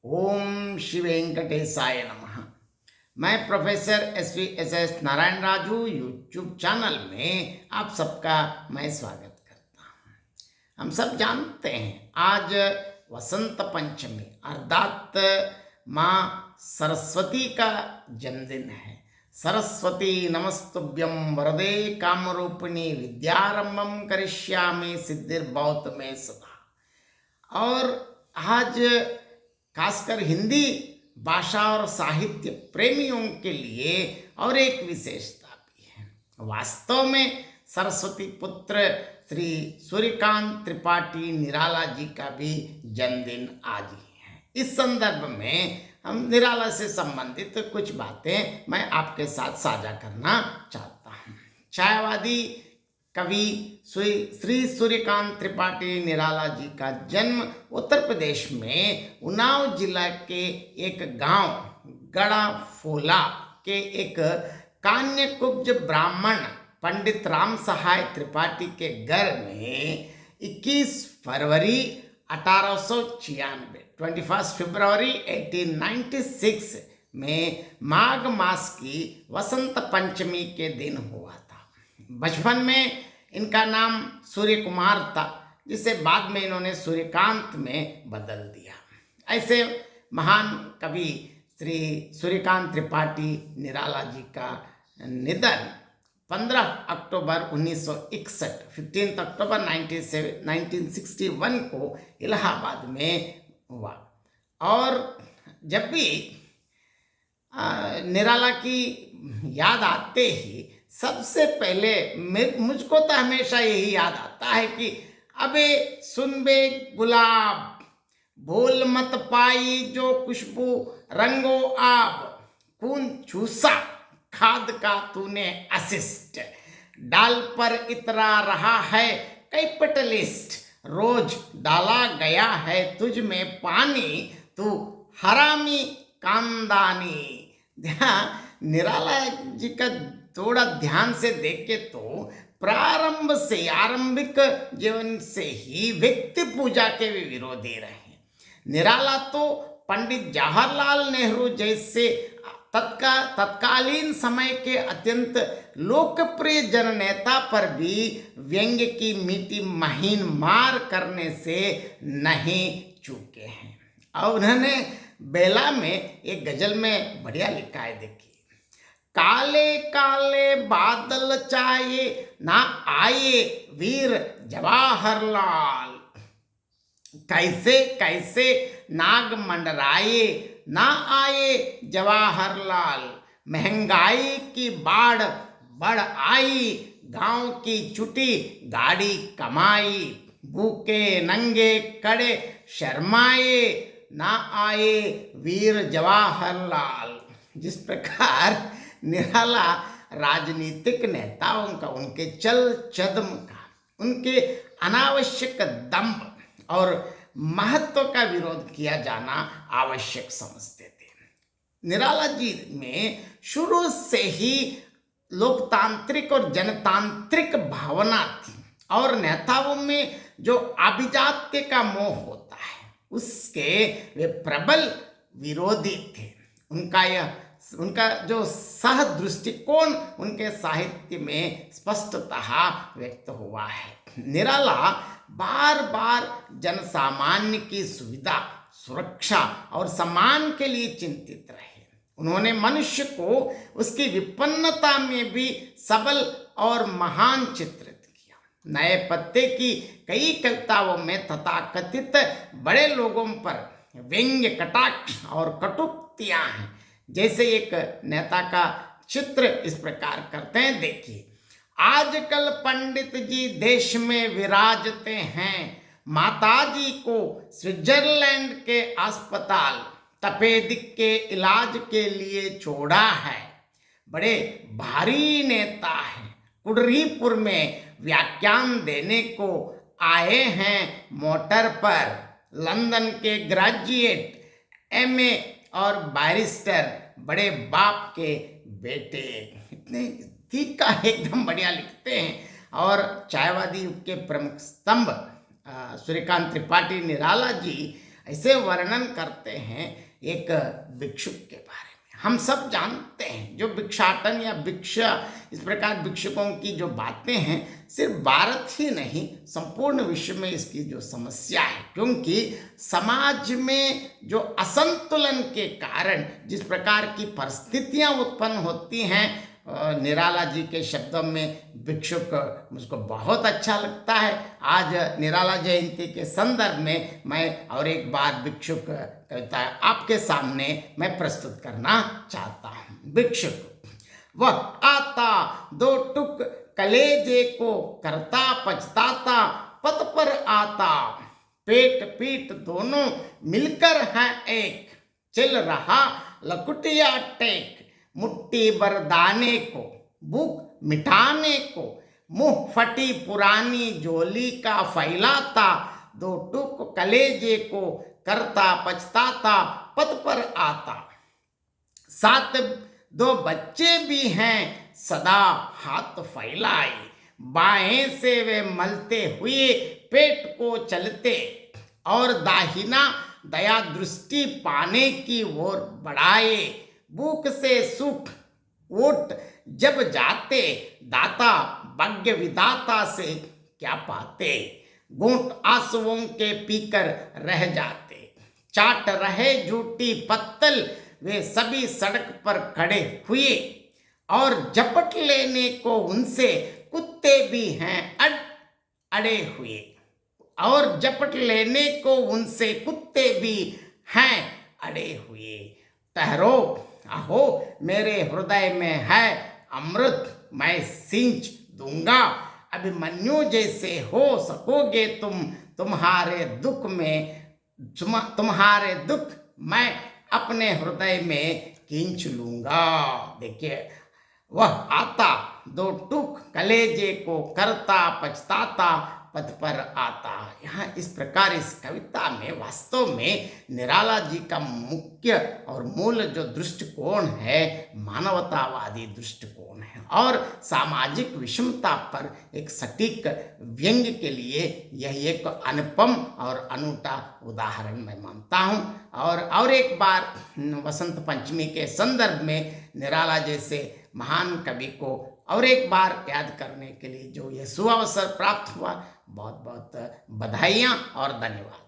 ओम श्री वेंकटेशाय नमः। मैं professor S Narayan Raju YouTube channel में आप सबका मैं स्वागत करता हूँ। हम सब जानते हैं आज वसंत पंचमी अर्थात माँ सरस्वती का जन्मदिन है। सरस्वती नमस्तुभ्यं वरदे कामरूपिणी विद्यारंभं करिष्यामि सिद्धिर्भवतु मे सदा। और आज खासकर हिंदी भाषा और साहित्य प्रेमियों के लिए और एक विशेषता भी है। वास्तव में सरस्वती पुत्र श्री सूर्यकांत त्रिपाठी निराला जी का भी जन्मदिन आज ही है। इस संदर्भ में हम निराला से संबंधित कुछ बातें मैं आपके साथ साझा करना चाहता हूँ। छायावादी कवि श्री सूर्यकांत त्रिपाठी निराला जी का जन्म उत्तर प्रदेश में उन्नाव जिला के एक गांव गड़ाफोला के एक कान्यकुब्ज ब्राह्मण पंडित राम सहाय त्रिपाठी के घर में 21 फरवरी 1896 21 फरवरी 1896 में माघ मास की वसंत पंचमी के दिन हुआ था। बचपन में इनका नाम सूर्य कुमार था, जिसे बाद में इन्होंने सूर्यकांत में बदल दिया। ऐसे महान कवि श्री सूर्यकांत त्रिपाठी निराला जी का निधन 15 अक्टूबर 1961 15 अक्टूबर 1961 को इलाहाबाद में हुआ। और जब भी निराला की याद आते ही सबसे पहले मुझको तो हमेशा यही याद आता है कि अबे सुन बे गुलाब, भूल मत पाई जो खुशबू रंगो आब, खून चूसा खाद का तूने असिस्ट, डाल पर इतरा रहा है कैपिटलिस्ट, रोज डाला गया है तुझ में पानी, तू हरामी कांदानी। निराला जी का थोड़ा ध्यान से देखे तो प्रारंभ से आरंभिक जीवन से ही व्यक्ति पूजा के भी विरोधी रहे। निराला तो पंडित जवाहरलाल नेहरू जैसे तत्कालीन समय के अत्यंत लोकप्रिय जननेता पर भी व्यंग्य की मीठी महीन मार करने से नहीं चूके हैं। और उन्होंने बेला में एक गजल में बढ़िया लिखा है, देखिए, काले काले बादल चाहे ना आए वीर जवाहरलाल, कैसे कैसे नाग मंडराए ना आए जवाहरलाल, महंगाई की बाढ़ बढ़ आई गांव की छुटी गाड़ी कमाई, भूखे नंगे कड़े शर्माए ना आए वीर जवाहरलाल। जिस प्रकार निराला राजनीतिक नेताओं का, उनके चल चदम का, उनके अनावश्यक दंभ और महत्व का विरोध किया जाना आवश्यक समझते थे। निराला जी में शुरू से ही लोकतांत्रिक और जनतांत्रिक भावना थी और नेताओं में जो अभिजात्य का मोह होता है उसके वे प्रबल विरोधी थे। उनका जो सह दृष्टिकोण उनके साहित्य में स्पष्टतः व्यक्त हुआ है। निराला बार बार जनसामान्य की सुविधा, सुरक्षा और सम्मान के लिए चिंतित रहे। उन्होंने मनुष्य को उसकी विपन्नता में भी सबल और महान चित्रित किया। नए पत्ते की कई कविताओं में तथाकथित बड़े लोगों पर व्यंग्य, कटाक्ष और कटुक्तियां हैं। जैसे एक नेता का चित्र इस प्रकार करते हैं, देखिए, आजकल पंडित जी देश में विराजते हैं, माताजी को स्विट्जरलैंड के अस्पताल तपेदिक के इलाज के लिए छोड़ा है, बड़े भारी नेता हैं, कुडरीपुर में व्याख्यान देने को आए हैं मोटर पर, लंदन के ग्रेजुएट, एमए और बैरिस्टर, बड़े बाप के बेटे। इतने ठीक का एकदम बढ़िया लिखते हैं। और छायावादी युग के प्रमुख स्तंभ सूर्यकांत त्रिपाठी निराला जी ऐसे वर्णन करते हैं एक भिक्षुक के बारे में। हम सब जानते हैं जो भिक्षाटन या भिक्षा इस प्रकार भिक्षुकों की जो बातें हैं, सिर्फ भारत ही नहीं संपूर्ण विश्व में इसकी जो समस्या है, क्योंकि समाज में जो असंतुलन के कारण जिस प्रकार की परिस्थितियां उत्पन्न होती हैं, निराला जी के शब्दों में भिक्षुक मुझको बहुत अच्छा लगता है। आज निराला जयंती के संदर्भ में मैं और एक बार भिक्षुक कविता आपके सामने मैं प्रस्तुत करना चाहता हूँ। भिक्षुक वह आता दो टुक कलेजे को करता पछताता पथ पर आता, पेट पीठ दोनों मिलकर हैं एक, चल रहा लकुटिया टेक, मुट्ठी भर दाने को भूख मिटाने को, मुंह फटी पुरानी झोली का फैलाता, दो टुक कलेजे को करता पछताता पथ पर आता, साथ दो बच्चे भी हैं सदा हाथ फैलाए, बाएं से वे मलते हुए पेट को चलते, और दाहिना दया दृष्टि पाने की ओर बढ़ाए, भूख से सुख उठ जब जाते, दाता भाग्य विदाता से क्या पाते, घूंट आंसुओं के पीकर रह जाते, चाट रहे झूठी पत्तल वे सभी सड़क पर खड़े हुए, और झपट लेने को उनसे कुत्ते भी हैं अड़े हुए, और झपट लेने को उनसे कुत्ते भी हैं अड़े हुए, ठहरो अहो मेरे हृदय में है अमृत मैं सिंच दूंगा, अभिमन्यु जैसे हो सकोगे तुम, तुम्हारे दुख मैं अपने हृदय में खींच लूंगा। देखिए, वह आता दो टुक कलेजे को करता पछताता पथ पर आता। यहाँ इस प्रकार इस कविता में वास्तव में निराला जी का मुख्य और मूल जो दृष्टिकोण है मानवतावादी दृष्टिकोण है, और सामाजिक विषमता पर एक सटीक व्यंग्य के लिए यह एक अनुपम और अनूठा उदाहरण मैं मानता हूँ। और एक बार वसंत पंचमी के संदर्भ में निराला जैसे महान कवि को और एक बार याद करने के लिए जो यह सुअवसर प्राप्त हुआ, बहुत बहुत बधाइयाँ और धन्यवाद।